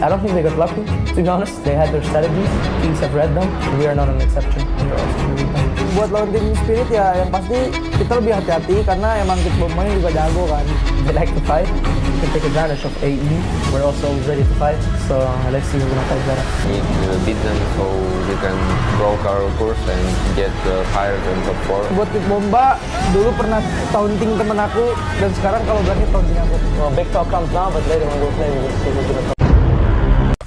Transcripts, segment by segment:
I don't think they got lucky, to be honest. They had their strategies, teams have read them. We are not an exception. Buat lawan tim Spirit ya, yang pasti kita lebih hati-hati karena emang Kidbombanya juga jago kan. They like to fight, they take advantage of AE. We're also always ready to fight, so let's see who's gonna fight better. We beat them so we can broke our course and get higher than top 4. Buat Kidbomba, dulu pernah taunting temen aku dan sekarang kalau berani taunting aku. Well, big talk comes now, but later when we're playing, we'll see who's gonna talk.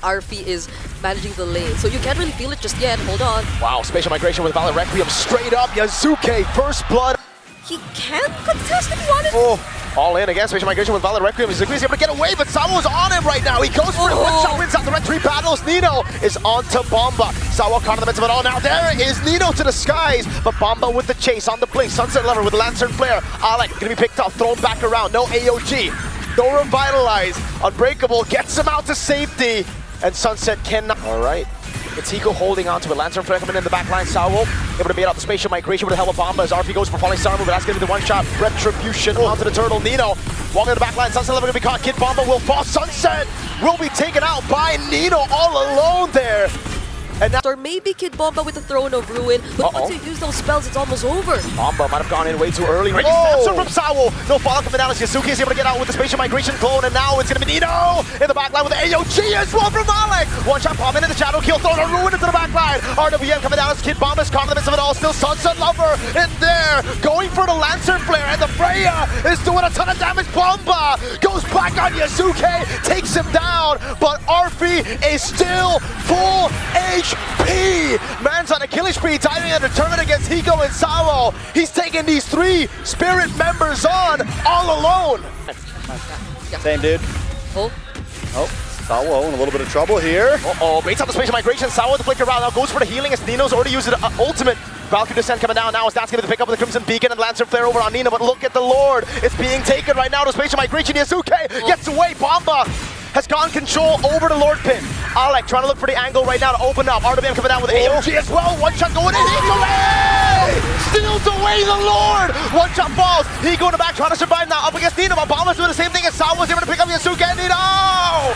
RP is managing the lane, so you can't really feel it just yet. Hold on. Wow, spatial migration with Valor Requiem straight up. Yazuke, first blood. He can contest if he wanted. Oh, all in again. Spatial migration with Valor Requiem. Yazuke's able to get away, but Sawo's on him right now. He goes for it. One shot wins out the red 3 battles. Nino is on to Bomba. Sawo caught in the midst of it all. Now there is Nino to the skies, but Bomba with the chase on the blink. Sunset Lover with the Lantern Flare. Alec gonna be picked up, thrown back around. No AOG. No Revitalize. Unbreakable gets him out to safety. And Sunset cannot. All right. It's Hiko holding on to it. Lantern Flare coming in the back line. Sawo able to bait out the spatial migration with the help of Bomba as RP goes for falling star move, but that's going to be the one-shot retribution onto the turtle. Nino walking in the back line. Sunset Lover going to be caught. Kidbomba will fall. Sunset will be taken out by Nino all alone there. And now Or maybe Kidbomba with the Throne of Ruin, but once you use those spells, it's almost over. Bomba might have gone in way too early. Ready snapshot from Sawo. No follow-up coming down as Yasuke is able to get out with the spatial migration clone, and now it's going to be Nino in the back line with the AOG as well from Alec. One-shot bomb into the shadow kill, Throne of Ruin into the back line. RWM coming down as Kidbomba is caught in the midst of it all. Still Sunset Lover in there, going for the Lantern Flare, and the Freya is doing a ton of damage. Bomba goes back on Yasuke, takes him down, but RP is still full HP. Man's on a killing spree, timing and determined against Hiko and Sawo. He's taking these 3 Spirit members on all alone. Same dude. Oh, Sawo in a little bit of trouble here. Baits out the spatial migration. Sawo the flicker around now goes for the healing as Nino's already used the ultimate. Valkyrie Descent coming down now as that's going to pick up with the Crimson Beacon and Lancer Flare over on Nino, but look at the Lord. It's being taken right now to spatial migration. Yasuke gets away. Bomba has gone control over the Lord Pin. Alec trying to look for the angle right now to open up. RWM coming down with AOG as well. One shot going in. He's away! Steals away the Lord! One shot falls. He going back trying to survive now up against Nino. But Bomba's doing the same thing as Sawo was able to pick up Yasuke and Nino!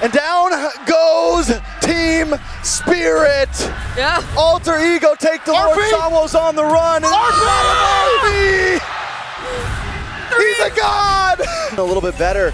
And down goes Team Spirit. yeah. Alter Ego take the Lord. RP! Sawo's on the run. And RP! He's a god! A little bit better.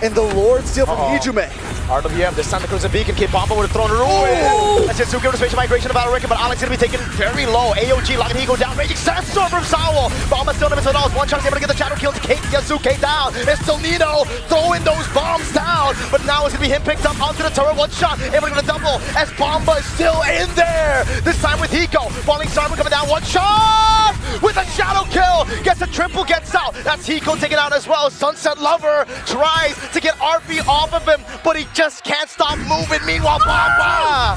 And the Lord steal from Ijume. RWM, this time the Crimson Beacon. Kidbomba would have thrown a ruin. That's Yasuke with the spatial migration of Battle Ricken, but Alex going to be taken very low. AOG locking Hiko down. Raging Sandstorm from Sawo. Bomba still in the midst of it all. One shot is able to get the shadow kill to take Yasuke down. It's still Nino throwing those bombs down, but now it's going to be him picked up onto the turret. One shot, able to get a double as Bomba is still in there. This time with Hiko. Falling Star coming down. One shot with a shadow kill. Gets a triple, gets out. That's Hiko taken out as well. Sunset Lover tries to get RP off of him, but he just can't stop moving. Meanwhile, Bomba!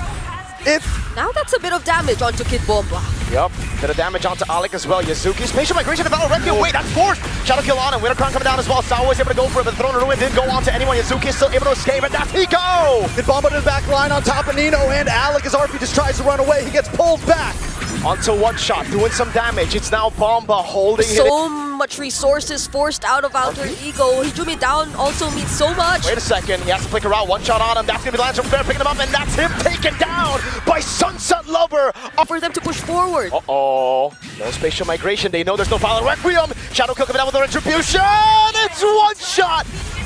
Now that's a bit of damage onto Kidbomba. Yup, bit of damage onto Alec as well. Yazuki, spatial migration to Valor Requiem. Wait, that's forced! Shadow kill on him. Winter Crown coming down as well. Sawo was able to go for it, but Throne of Ruin didn't go on to anyone. Yazuki is still able to escape, and that's Hiko! Kidbomba to the back line on top of Nino, and Alec as RP just tries to run away. He gets pulled back. Onto one shot, doing some damage. It's now Bomba holding it. So much resources forced out of Alter Ego. Hijumi down also means so much. Wait a second, he has to flicker out. One shot on him. That's going to be the Lantern Flare picking him up, and that's him taken down by Sunset Lover. For them to push forward. No spatial migration. They know there's no Valor Requiem. Shadow kill coming down with the retribution. It's one shot.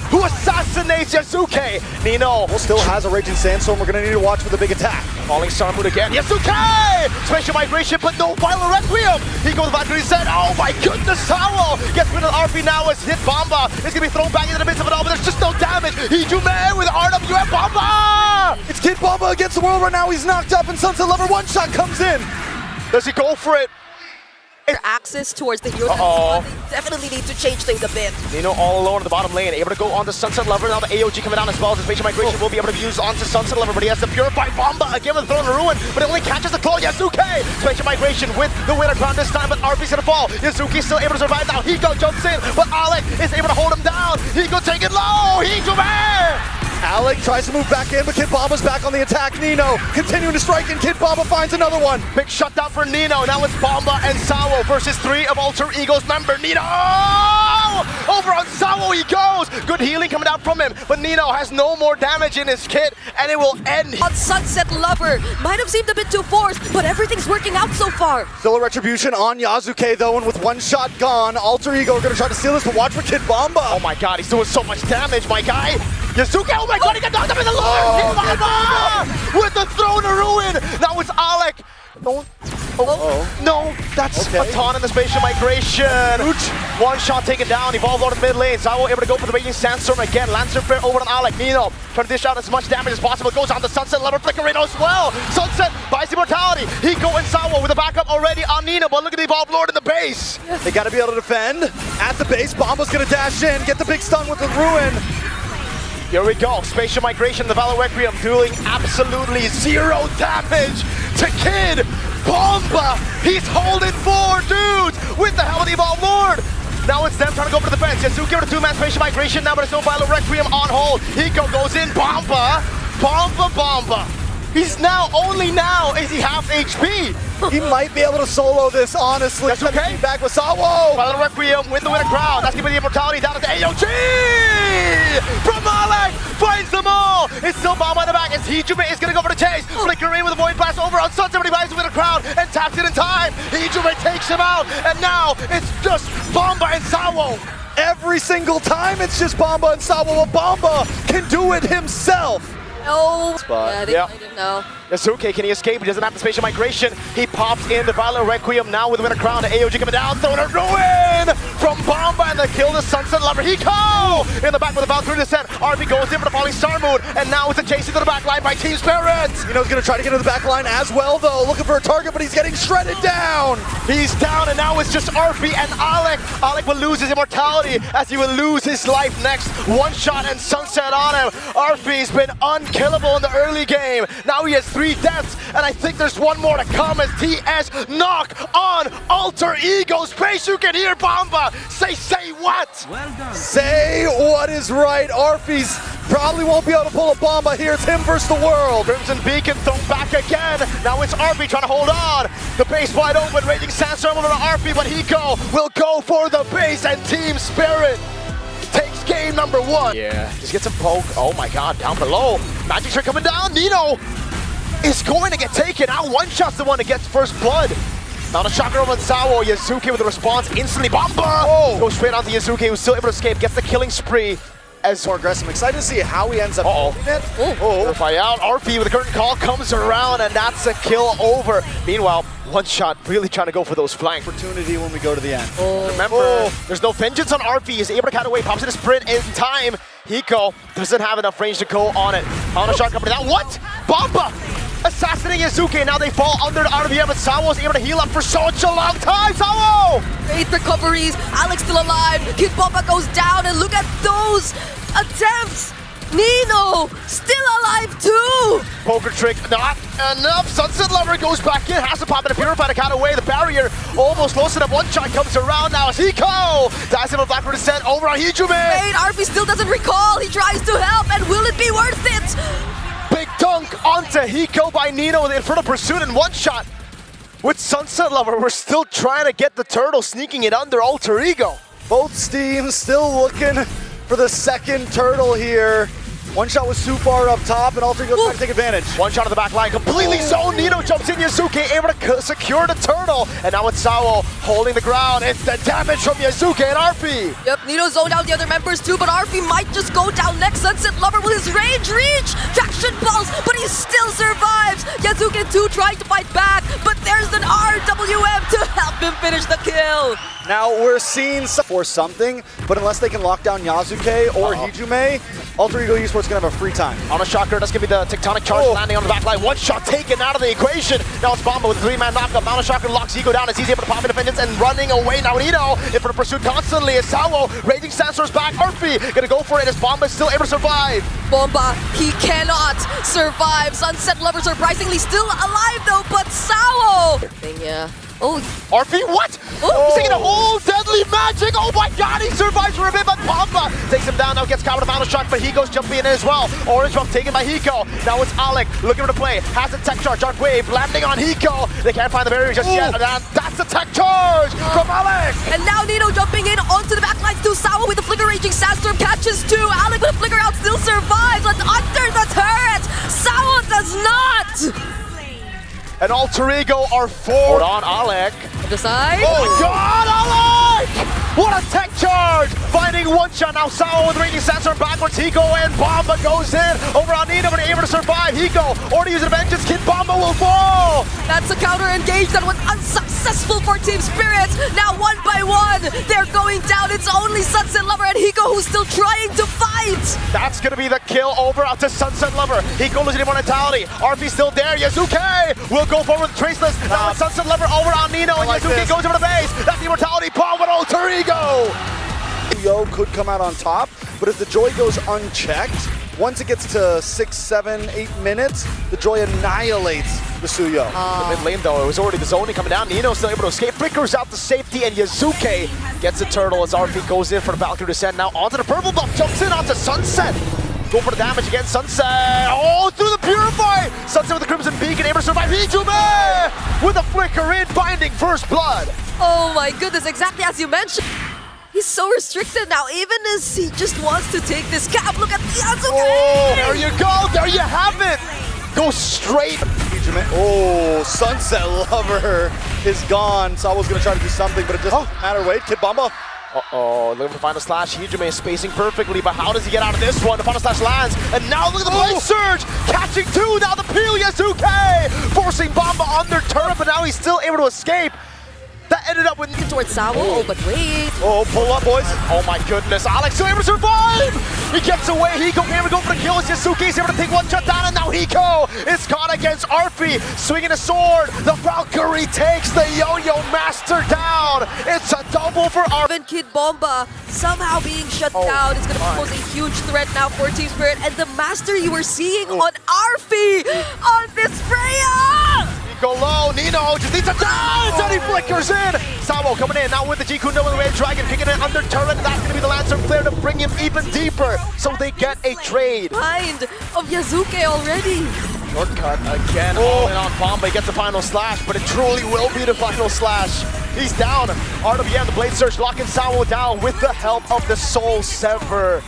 Who assassinates Yasuke? Nino Still has a Raging Sandstorm. We're going to need to watch for the big attack. falling star mood again. Yasuke! Spatial migration, but no Valor Requiem. He goes back to his set. Oh my goodness, Sawo gets rid of the RP now as hit Bomba. It's gonna be thrown back into the midst of it all, but there's just no damage. Ijume with RWM Bomba! It's Kidbomba against the world right now. He's knocked up, and Sunset Lover one shot comes in. Does he go for it? Their access towards the hero definitely need to change things a bit. Nino all alone in the bottom lane, able to go on to Sunset Lover. Now the AOG coming down as well. His spatial migration will be able to be used onto Sunset Lover, but he has to purify Bomba again with Throne of Ruin, but it only catches the claw. Yasuke! Spatial migration with the winner crown this time, but RP's gonna fall. Yasuke's still able to survive now. Hiko jumps in, but Alec is able to hold him down. Hiko take it low. Hiko Alec tries to move back in, but Kidbomba's back on the attack. Nino continuing to strike, and Kidbomba finds another one. Big shutdown for Nino. Now it's Bomba and Sawo versus 3 of Alter Ego's member. Nino Over on Sawo he goes. Good healing coming out from him, but Nino has no more damage in his kit, and it will end. On Sunset Lover, might have seemed a bit too forced, but everything's working out so far. Still a retribution on Yasuke though, and with one shot gone, Alter Ego are gonna try to steal this, but watch for Kidbomba. Oh my god, he's doing so much damage, my guy. Yasuke, oh my god, he got knocked up in the Lord! Kidbomba! With the Throne of Ruin! Now it's Alec. No. No, that's a ton in the spatial migration. One shot taken down, Evolve Lord in the mid lane. Sawo able to go for the Raging Sandstorm again. Lancer Flare over on Alec. Nino trying to dish out as much damage as possible. Goes on the Sunset Lover Flickering as well. Sunset buys immortality. Hiko and Sawo with a backup already on Nino, but look at the Evolve Lord in the base. They gotta be able to defend. At the base, Bomba's gonna dash in, get the big stun with the Ruin. Here we go, Spatial Migration, the Valor Requiem doing absolutely zero damage to Kidbomba. He's holding 4 dudes with the help of the Evolved Lord. Now it's them trying to go for the defense. Yasuke with a 2-man Spatial Migration now, but there's no Valor Requiem on hold. Hiko goes in, Bomba. He's now, only now is he half HP. He might be able to solo this, honestly. That's okay. Back with Sawo. Valor Requiem win the winner crowd. That's gonna be the immortality down at the AOG. From Alec finds them all. It's still Bomba in the back. It's Hijume is gonna go for the chase. Flickering with a Void Blast over on Sunset, but he buys the winner crowd and taps it in time. Hijume takes him out, and now it's just Bomba and Sawo. Every single time it's just Bomba and Sawo. Bomba can do it himself. Oh, Spot. yeah, they find him now. Yasuke, can he escape? He doesn't have the Spatial Migration. He pops in the Valor Requiem now with the winner crown. The AOG coming down, throwing a Ruin from Bomba, and the kill the Sunset Lover. Hiko in the back with the Valkyrie descent. RB goes in for the Falling Star Moon, and now it's a chase into the back line by Team Spirit. Nino's gonna try to get into the back line as well though, looking for a target, but he's getting shredded down. He's down, and now it's just Arfi and Alec. Alec will lose his immortality as he will lose his life next. One shot and Sunset on him. Arfi's been unkillable in the early game. Now he has 3 deaths, and I think there's one more to come as TS knock on Alter Ego. Space, you can hear Bomba say what? Say what is right. Arfi's probably won't be able to pull a Bomba here. It's him versus the world. Crimson Beacon thrown back again. Now it's Arfi trying to hold on. The base wide open, Raging Sandstorm over to Arfi, but Hiko will go for the base, and Team Spirit takes game number 1. Yeah, just get some poke. Oh my god, down below. Magic Trick coming down. Nino is going to get taken out. One shot's the one that gets first blood. Now the shocker over on Sawo. Yasuke with the response instantly. Bomba! Goes straight onto Yasuke, who's still able to escape. Gets the killing spree. As more aggressive. I'm excited to see how he ends up holding it. Verify out. RP with the curtain call comes around, and that's a kill over. Meanwhile, one shot really trying to go for those flanks. Opportunity when we go to the end. Remember, there's no vengeance on RP. He's able to cut away. Pops in a sprint in time. Hiko doesn't have enough range to go on it. On a shot coming down. What? Bomba! Assassinating Yasuke. Now they fall under the RBM, but Sawo's able to heal up for such a long time. Sawo! 8 recoveries. Alex still alive. Kidbomba goes down, and look at those attempts. Nino still alive too. Poker trick, not enough. Sunset Lover goes back in, has to pop in a Purify to cut away. The barrier almost close enough. One shot comes around now as Hiko dies him a Blackbird descent over on Hijume. Wait, RP still doesn't recall. He tries to help, and will it be worth it? Big dunk onto Hiko by Nino with the Infernal Pursuit and one shot. With Sunset Lover, we're still trying to get the turtle, sneaking it under Alter Ego. Both teams still looking for the second turtle here. One shot was Supar up top, and Alter Ego trying to take advantage. One shot of the back line, completely zoned. Nino jumps in, Yasuke able to secure the turtle. And now it's Sawo holding the ground. It's the damage from Yasuke and RP. Yep, Nino zoned out the other members too, but RP might just go down next. Sunset Lover with his range reach. Traction pulse, but he still survives. Yasuke too trying to fight back, but there's an RWM to help him finish the kill. Now we're seeing for something, but unless they can lock down Yasuke or Hijume, Alter Ego Esports gonna have a free time. On a shocker, that's gonna be the tectonic charge landing on the back line. One shot taken out of the equation. Now it's Bomba with a 3-man knockup. Mount Shocker locks Ego down as he's able to pop in defendants and running away. Now Nino in for the pursuit constantly as Sawo Raging Sandstorm's back. Arfi gonna go for it as Bomba is still able to survive. Bomba, he cannot survive. Sunset Lover surprisingly still alive though, but Sawo. Yeah. Oh, RP, what? He's taking a whole deadly magic. Oh my god, he survives for a bit, but Bomba takes him down. Now gets caught with a final shot, but Hiko's jumping in as well. Orange buff taken by Hiko. Now it's Alec looking for the play. Has a tech charge. Dark Wave landing on Hiko. They can't find the barrier just yet. And that's a tech charge from Alec. And now Nino jumping in onto the backlines to Sawa with the flicker raging Sandstorm catches two. Alec with a flicker out still survives. That's under the turret. Sawa does not. And Alter Ego are forward on Alec. The side. Oh my god, Alec! What a tech charge! Finding one shot now. Sawa with raging Sandstorm backwards. Hiko and Bomba goes in over on Nino, but able to survive. Hiko already using a vengeance. Kidbomba will fall. That's a counter engage that was unsuccessful for Team Spirit. Now one by one, they're going down. It's only Sunset Lover and Hiko who's still trying to fight. That's gonna be the kill over out to Sunset Lover. Hiko losing immortality. RP still there. Yazuke will go forward with Traceless. Now it's Sunset Lover over on Nino, and Yazuke goes over the base. That's the immortality bomb with Alter Ego. Suyou could come out on top, but if the Joy goes unchecked, once it gets to 6, 7, 8 minutes, the Joy annihilates the Suyou. The mid lane though, it was already the zoning coming down. Nino still able to escape, flickers out to safety, and Yazuke gets the turtle as RP goes in for the Valkyrie descent. Now onto the purple buff, jumps in onto Sunset. Go for the damage again, Sunset. Oh, through the Purify! Sunset with the Crimson Beacon, able to survive. Hijume with a flicker in, binding first blood. Oh my goodness, exactly as you mentioned. He's so restricted now, even as he just wants to take this cap. Look at Yazuke! Oh, there you go, there you have it! Go straight. Oh, Sunset Lover is gone. Sawa's gonna try to do something, but it doesn't matter. Wait, Kidbomba. Uh-oh, looking for the final slash. Hijume is spacing perfectly, but how does he get out of this one? The final slash lands, and now look at the blade surge! Catching two, now the peel, Yazuke! Forcing Bomba on their turret, but now he's still able to escape. That ended up with towards Sawa. Oh, but wait. Oh, pull up, boys. Oh my goodness, Alex still able to survive! He gets away, Hiko can't even go for the kill. Yazuke's able to take one shot down, and now Hiko is caught against Arfi, swinging a sword. The Valkyrie takes the Yo-Yo Master down. It's a double for Arfi. Even Kidbomba somehow being shut down is going to pose a huge threat now for Team Spirit. And the Master you were seeing on Arfi on this Freya! Go low, Nino just needs a dance, and he flickers in. Sawa coming in now with the G-Kundo and the Red Dragon, kicking it under turret, and that's going to be the Lancer Flare to bring him even deeper, so they get a trade. Behind of Yazuke already. Shortcut again, all in on Bomba. He gets the final slash, but it truly will be the final slash. He's down. RWM, the Blade Surge, locking Sawa down with the help of the Soul Sever.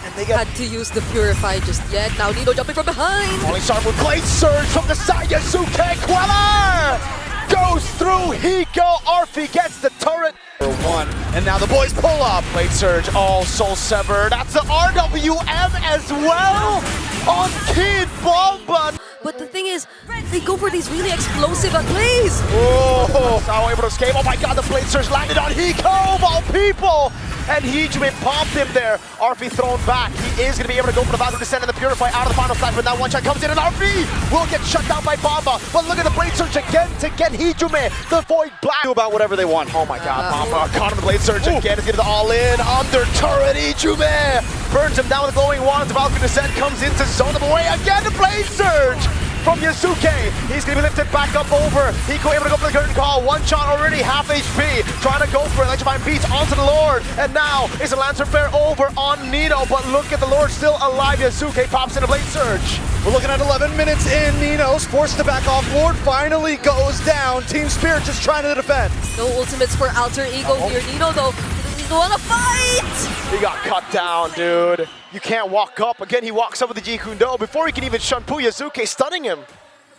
And they Had to use the Purify just yet. Now Nino jumping from behind. Falling sharp with Blade Surge from the side. Yazuke Queller goes through. Hiko Arfi gets the turret. For one, and now the boys pull up. Blade Surge, all Soul Sever. That's the RWM as well on Kidbomba. But the thing is, they go for these really explosive plays. Oh, Sawa able to escape. Oh my god, the Blade Surge landed on Hiko of all people. And Hijume popped him there. Arfi thrown back. He is going to be able to go for the Valkyrie Descent and the Purify out of the final slash, but now one shot comes in and Arfi will get shut down by Bomba. But look at the Blade Surge again to get Hijume, the Void Black. Do about whatever they want. Oh my god, Bomba caught him the Blade Surge again. He's getting the all-in under turret. Hijume burns him down with the glowing wand. The Valkyrie Descent comes into zone of away again. The Blade Surge from Yazuke. He's going to be lifted back up over. Hiko able to go for the curtain call. One shot already, half HP. Trying to go for it. Electrifying beats onto the Lord. And now it's a Lancer Flare over on Nino. But look at the Lord still alive. Yazuke pops in a Blade Surge. We're looking at 11 minutes in. Nino's forced to back off. Lord finally goes down. Team Spirit just trying to defend. No ultimates for Alter Ego here. Nino though, doesn't want to fight. He got cut down, dude. You can't walk up. Again, he walks up with the G-Kundo before he can even Shunpu. Yazuke stunning him.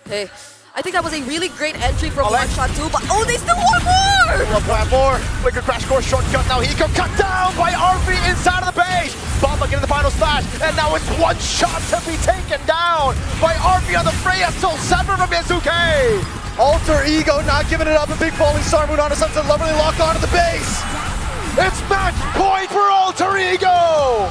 Hey, I think that was a really great entry from One Shot 2, but oh, they still want more! Plan more. Flicker Crash Course shortcut. Now Hiko cut down by Arfi inside of the base. Bomba getting the final slash, and now it's one shot to be taken down by Arfi on the Freya. Soul Sever from Yazuke. Alter Ego not giving it up. A big falling star moon onto Sunset Lover. They lock onto the base. It's match point for Alter Ego.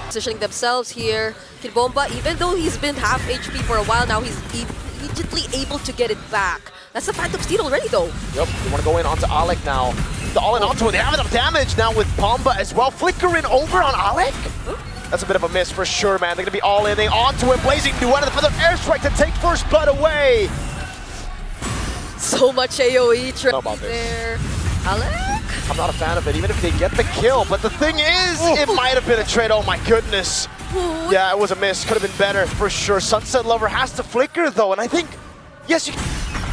Positioning themselves here. Kidbomba, even though he's been half HP for a while now, he's immediately able to get it back. That's a Phantom Steed already though. Yep, they want to go in onto Alec now. The all-in onto it. They have enough damage now with Bomba as well. Flickering over on Alec. That's a bit of a miss for sure, man. They're going to be all-in onto it. Blazing Duet of the Feather Airstrike to take first blood away. So much AoE about there. Alec? I'm not a fan of it, even if they get the kill. But the thing is, it might have been a trade. Oh my goodness. Ooh. Yeah, it was a miss. Could have been better for sure. Sunset Lover has to flicker though, and I think, yes, you.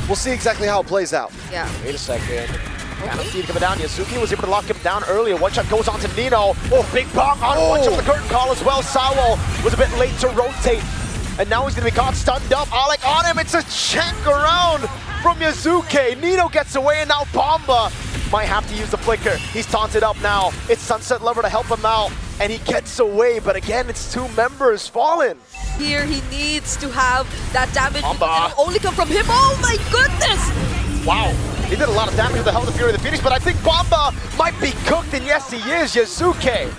We'll see exactly how it plays out. Yeah. Wait a second. Kind of see it coming down. Yazuki was able to lock him down earlier. One shot goes on to Nino. Oh, big bong on one shot with the curtain call as well. Sawo was a bit late to rotate. And now he's going to be caught stunned up. Alec on him. It's a check around from Yazuki. Nino gets away, and now Bomba might have to use the flicker. He's taunted up now. It's Sunset Lover to help him out. And he gets away. But again, it's two members fallen. Here he needs to have that damage. Bomba. It'll only come from him. Oh my goodness! Wow. He did a lot of damage with the Hell of the Fury of the Phoenix, but I think Bomba might be cooked, and yes, he is. Yazuki,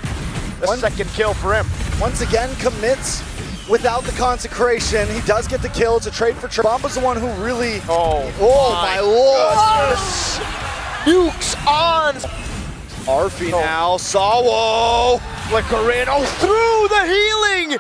the second kill for him. Once again, commits without the consecration. He does get the kill. It's a trade for trade. Bomba's the one who really... Oh my lord! Nukes on! Arfi now, Sawo! Flicker in, through the healing!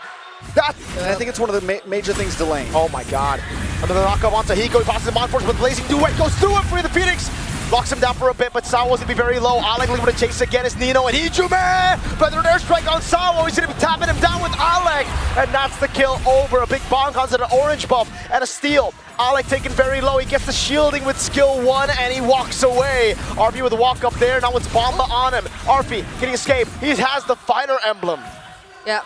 And I think it's one of the major things delaying. Oh my god. Another knock-up onto Hiko. He passes him on force with Blazing Duet. Goes through it for the Phoenix. Locks him down for a bit, but Sawo's going to be very low. Alec looking to chase again is Nino and Hijume! But an airstrike on Sawo. He's going to be tapping him down with Alec. And that's the kill over. A big bonk onto an orange buff and a steal. Alec taken very low. He gets the shielding with skill 1 and he walks away. Arfi with a walk up there. Now it's Bomba on him. Arfi, can he escape? He has the fighter emblem. Yeah.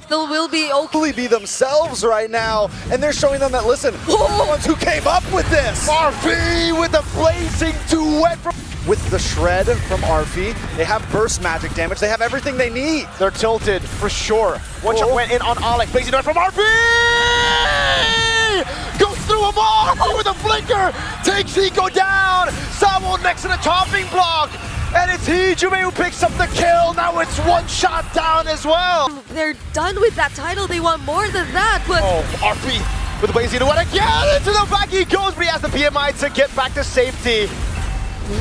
Still will be okay. Be themselves right now, and they're showing them that, listen, we're the ones who came up with this. Arfi with the Blazing Duet from... With the shred from Arfi, they have burst magic damage. They have everything they need. They're tilted for sure. One shot went in on Alec. Blazing Duet from Arfi! Goes through them all with a flicker. Takes Hiko down. Sawo next to the chopping block. And it's Hijume who picks up the kill. Now it's one shot down as well. They're done with that title. They want more than that, but... Oh, Arfi with the Blazing Duet again. Into the back he goes, but he has the PMI to get back to safety.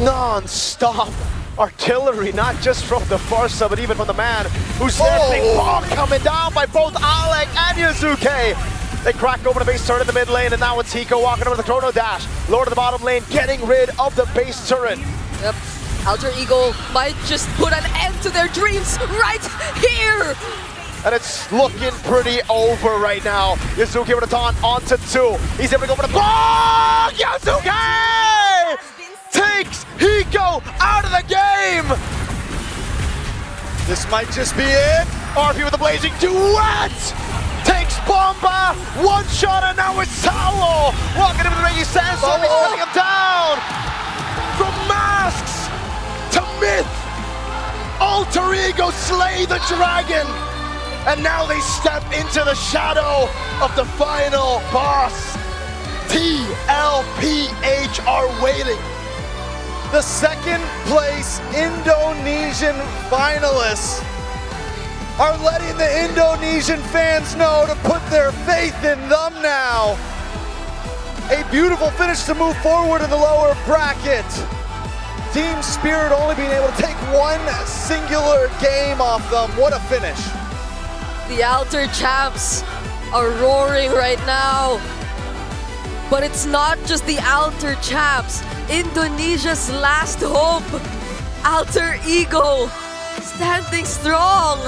Non-stop artillery, not just from the Farsa, but even from the man who's there. Big bomb coming down by both Alec and Yazuki. They crack open a base turret in the mid lane, and now it's Hiko walking over the Chrono Dash. Lord of the bottom lane, getting rid of the base turret. Yep. Alter Ego might just put an end to their dreams right here. And it's looking pretty over right now. Yazuki with a taunt onto 2. He's able to go for the ball. Yazuki takes Hiko out of the game. This might just be it. Arfi with the Blazing Duet. Takes Bomba. One shot, and now it's Sawo walking into the ring. He says so. He's letting him down. From masks to myth, Alter Ego slay the dragon, and now they step into the shadow of the final boss. TLPH are waiting. The second place Indonesian finalists are letting the Indonesian fans know to put their faith in them now. A beautiful finish to move forward in the lower bracket. Team Spirit only being able to take one singular game off them. What a finish. The Alter champs are roaring right now. But it's not just the Alter champs. Indonesia's last hope, Alter Ego, standing strong.